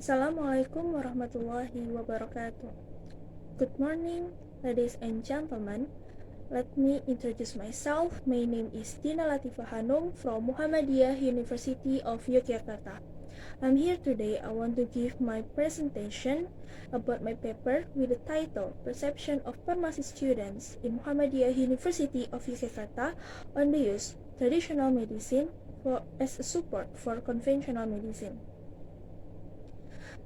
Assalamualaikum warahmatullahi wabarakatuh. Good morning, ladies and gentlemen. Let me introduce myself. My name is Dina Latifah from Muhammadiyah University of Yogyakarta. I'm here today. I want to give my presentation about my paper with the title Perception of Pharmacy Students in Muhammadiyah University of Yogyakarta on the use traditional medicine as a support for conventional medicine.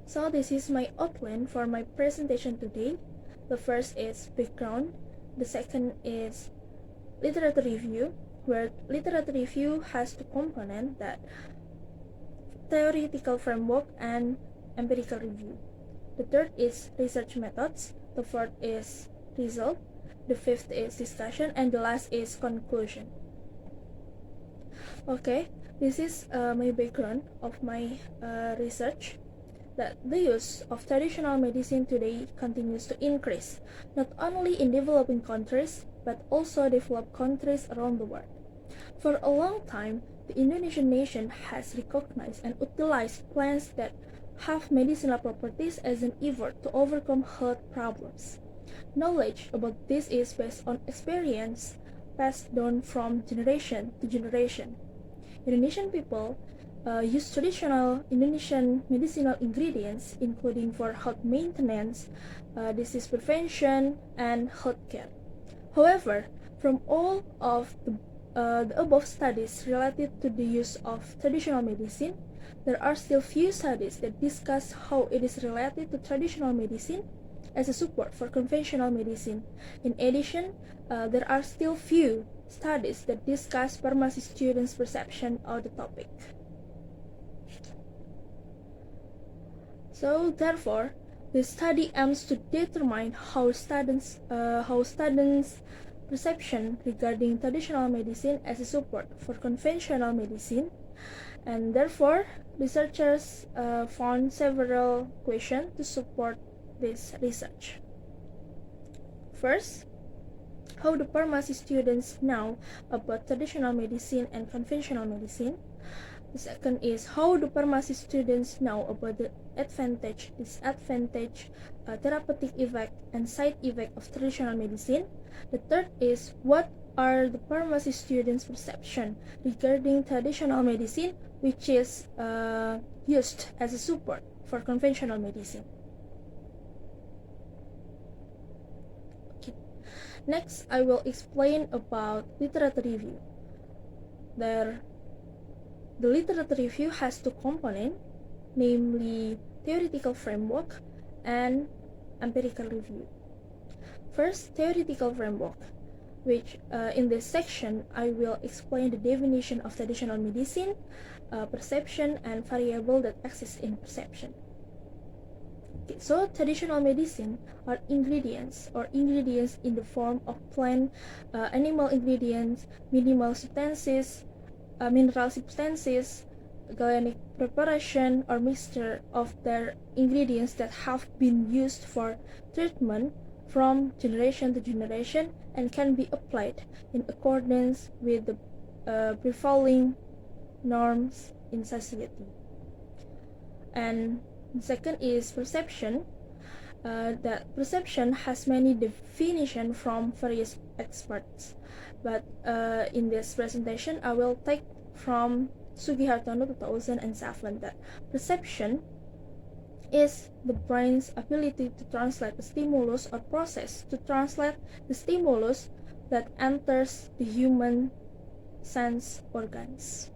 So this is my outline for my presentation today. The first is background, the second is literature review, where literature review has two components, that theoretical framework and empirical review. The third is research methods, the fourth is result, the fifth is discussion, and the last is conclusion. Okay, this is my background of my research. That the use of traditional medicine today continues to increase, not only in developing countries, but also developed countries around the world. For a long time, the Indonesian nation has recognized and utilized plants that have medicinal properties as an effort to overcome health problems. Knowledge about this is based on experience passed down from generation to generation. Indonesian people use traditional Indonesian medicinal ingredients, including for health maintenance, disease prevention, and healthcare. However, from all of the above studies related to the use of traditional medicine, there are still few studies that discuss how it is related to traditional medicine as a support for conventional medicine. In addition, there are still few studies that discuss pharmacy students' perception of the topic. So therefore, the study aims to determine how students' perception regarding traditional medicine as a support for conventional medicine, and therefore researchers found several questions to support this research. First, how do pharmacy students know about traditional medicine and conventional medicine? The second is, how do pharmacy students know about the advantage, disadvantage, therapeutic effect, and side effect of traditional medicine? The third is, what are the pharmacy students' perception regarding traditional medicine, which is used as a support for conventional medicine? Okay. Next, I will explain about literature review. The literature review has two components, namely theoretical framework and empirical review. First, theoretical framework, which in this section I will explain the definition of traditional medicine, perception, and variable that exist in perception. Okay, so traditional medicine are ingredients in the form of plant, animal ingredients, mineral substances, galenic preparation, or mixture of their ingredients that have been used for treatment from generation to generation and can be applied in accordance with the prevailing norms in society. And the second is perception. That perception has many definitions from various experts, but in this presentation I will take from Sugihartono 2007 that perception is the brain's ability to translate a stimulus or process to translate the stimulus that enters the human sense organs.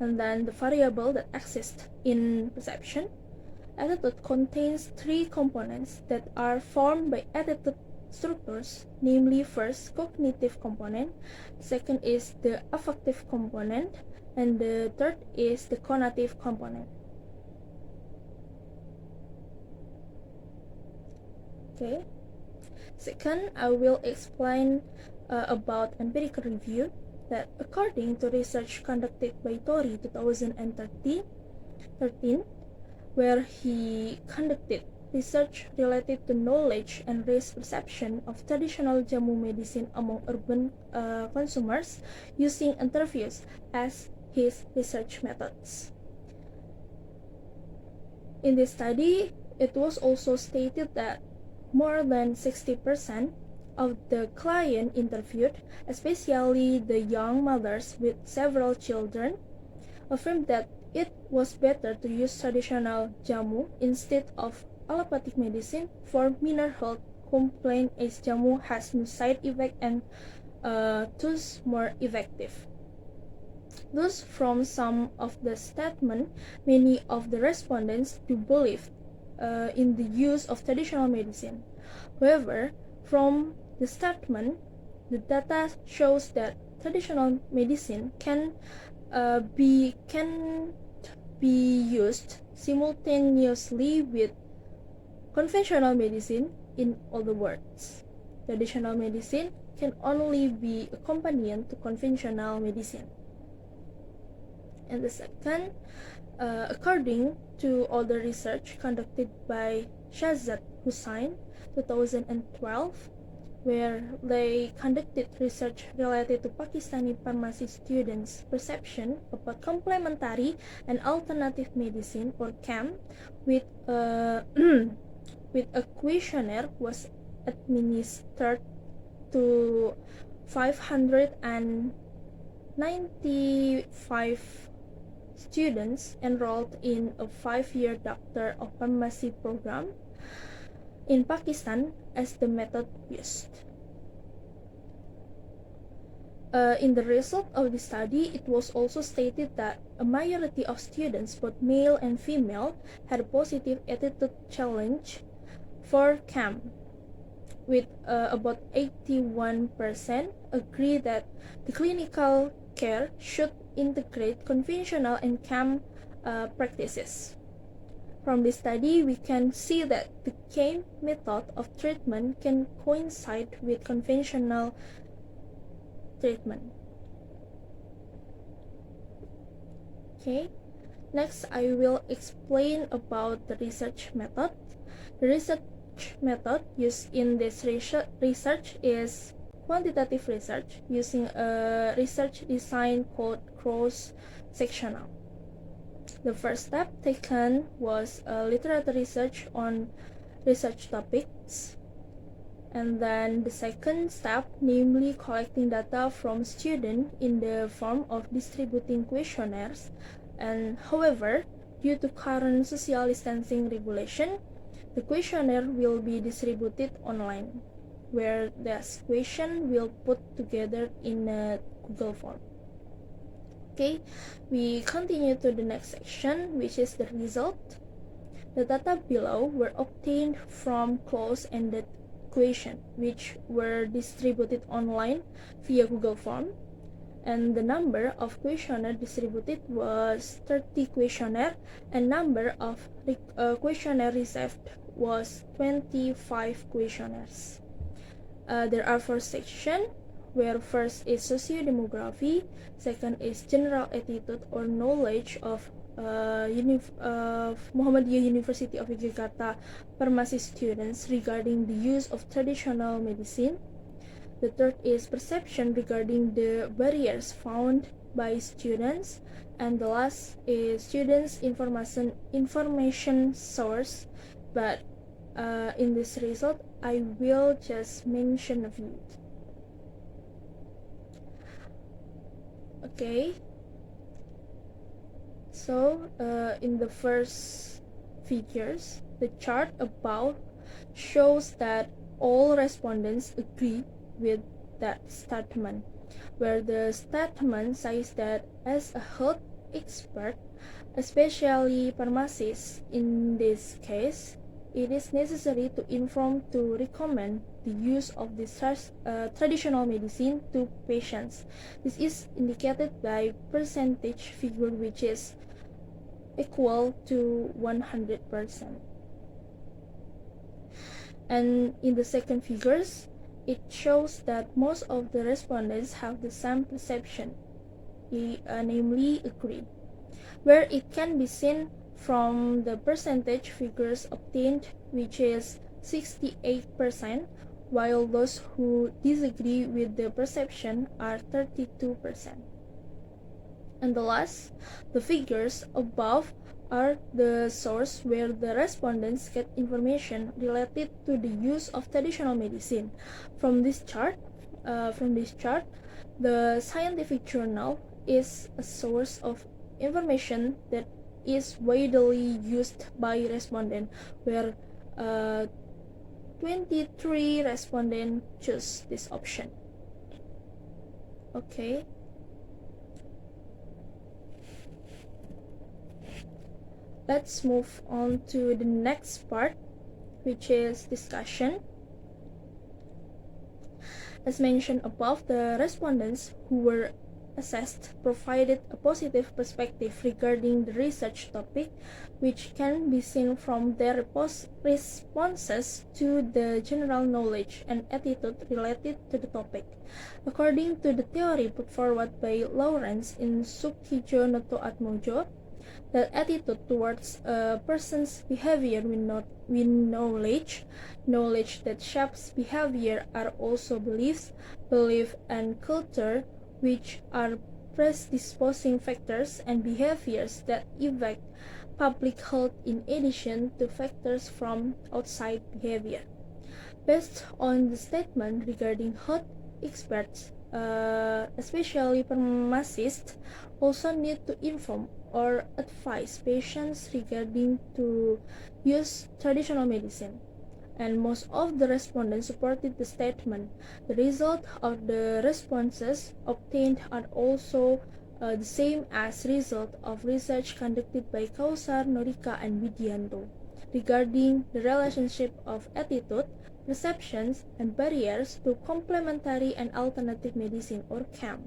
And then the variable that exists in perception. Attitude contains three components that are formed by attitude structures, namely first, cognitive component, second is the affective component, and the third is the conative component. Okay. Second, I will explain about empirical review, that according to research conducted by Tori 2013, where he conducted research related to knowledge and risk perception of traditional jamu medicine among urban consumers using interviews as his research methods. In this study, it was also stated that more than 60% of the clients interviewed, especially the young mothers with several children, affirmed that it was better to use traditional jamu instead of allopathic medicine for minor health complaints, as jamu has no side effect and thus more effective. Thus, from some of the statements, many of the respondents do believe in the use of traditional medicine. However, from the statement, the data shows that traditional medicine can be used simultaneously with conventional medicine. In other words, traditional medicine can only be a companion to conventional medicine. And the second, according to other research conducted by Shazad Hussain 2012, where they conducted research related to Pakistani pharmacy students' perception about complementary and alternative medicine, or CAM, with with a questionnaire was administered to 595 students enrolled in a 5-year Doctor of Pharmacy program in Pakistan as the method used. In the result of the study, it was also stated that a majority of students, both male and female, had a positive attitude challenge for CAM, with about 81% agree that the clinical care should integrate conventional and CAM practices. From this study, we can see that the CAM method of treatment can coincide with conventional treatment. Okay, next I will explain about the research method. The research method used in this research is quantitative research using a research design called cross-sectional. The first step taken was literature research on research topics, and then the second step, namely collecting data from students in the form of distributing questionnaires. And however, due to current social distancing regulation, the questionnaire will be distributed online, where the question will put together in a Google form. Okay, we continue to the next section, which is the result. The data below were obtained from closed-ended questions, which were distributed online via Google form, and the number of questionnaires distributed was 30 questionnaires, and number of questionnaires received was 25 questionnaires. There are 4 sections, where first is socio-demography, second is general attitude or knowledge of Muhammadiyah University of Yogyakarta pharmacy students regarding the use of traditional medicine. The third is perception regarding the barriers found by students, and the last is students' information source. But in this result, I will just mention a few. Okay, so in the first figures, the chart above shows that all respondents agree with that statement, where the statement says that as a health expert, especially pharmacists in this case, it is necessary to inform to recommend the use of this traditional medicine to patients. This is indicated by percentage figure, which is equal to 100%. And in the second figures, it shows that most of the respondents have the same perception, namely agree, where it can be seen from the percentage figures obtained, which is 68%, while those who disagree with the perception are 32%. And the last, the figures above are the source where the respondents get information related to the use of traditional medicine. From this chart, the scientific journal is a source of information that is widely used by respondents, where 23 respondents choose this option. Okay. Let's move on to the next part, which is discussion. As mentioned above, the respondents who were assessed provided a positive perspective regarding the research topic, which can be seen from their responses to the general knowledge and attitude related to the topic. According to the theory put forward by Lawrence in Sukijo Noto Atmojo, that attitude towards a person's behavior with knowledge that shapes behavior are also belief and culture, which are predisposing factors and behaviors that affect public health in addition to factors from outside behavior. Based on the statement regarding health, experts, especially pharmacists, also need to inform or advise patients regarding to use traditional medicine. And most of the respondents supported the statement. The result of the responses obtained are also the same as result of research conducted by Kausar, Norika, and Widianto regarding the relationship of attitude, perceptions, and barriers to complementary and alternative medicine, or CAM.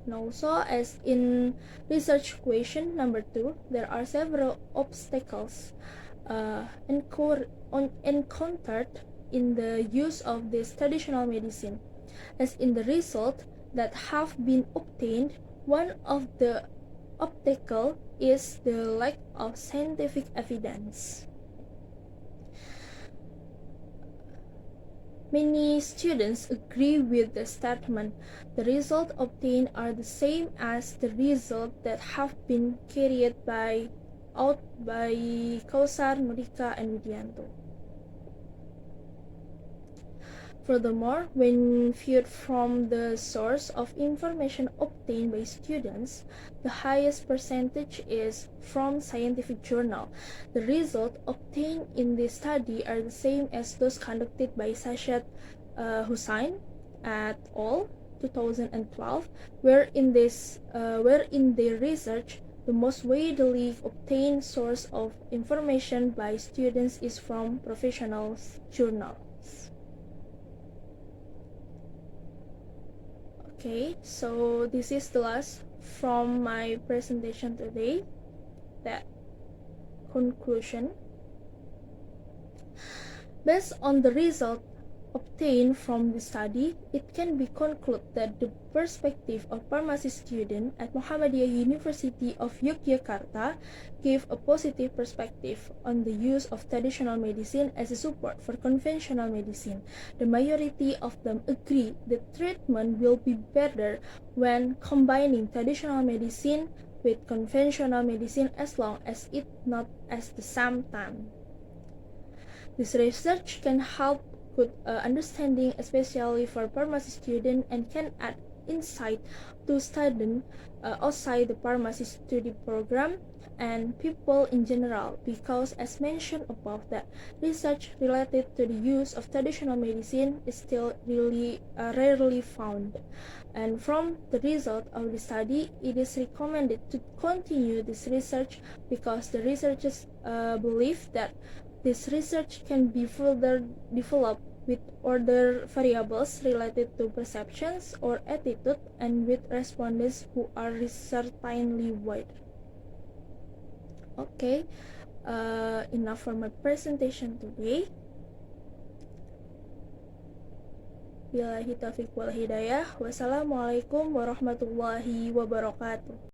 And also, as in research question number 2, there are several obstacles encountered in the use of this traditional medicine. As in the result that have been obtained, one of the obstacle is the lack of scientific evidence. Many students agree with the statement. The results obtained are the same as the results that have been carried out by Kausar, Norika, and Widianto. Furthermore, when viewed from the source of information obtained by students, the highest percentage is from scientific journal. The results obtained in this study are the same as those conducted by Sachet Hussain et al. 2012, where in their research the most widely obtained source of information by students is from professional journals. Okay, so this is the last from my presentation today. That conclusion. Based on the result obtained from the study, it can be concluded that the perspective of pharmacy students at Muhammadiyah University of Yogyakarta gave a positive perspective on the use of traditional medicine as a support for conventional medicine. The majority of them agree that treatment will be better when combining traditional medicine with conventional medicine as long as it not at the same time. This research can help good understanding, especially for pharmacy students, and can add insight to students outside the pharmacy study program and people in general, because as mentioned above, that research related to the use of traditional medicine is still really rarely found. And from the result of the study, it is recommended to continue this research because the researchers believe that this research can be further developed with other variables related to perceptions or attitude and with respondents who are certainly wide. Okay, enough for my presentation today. Billahi taufiq wal hidayah. Wassalamualaikum warahmatullahi wabarakatuh.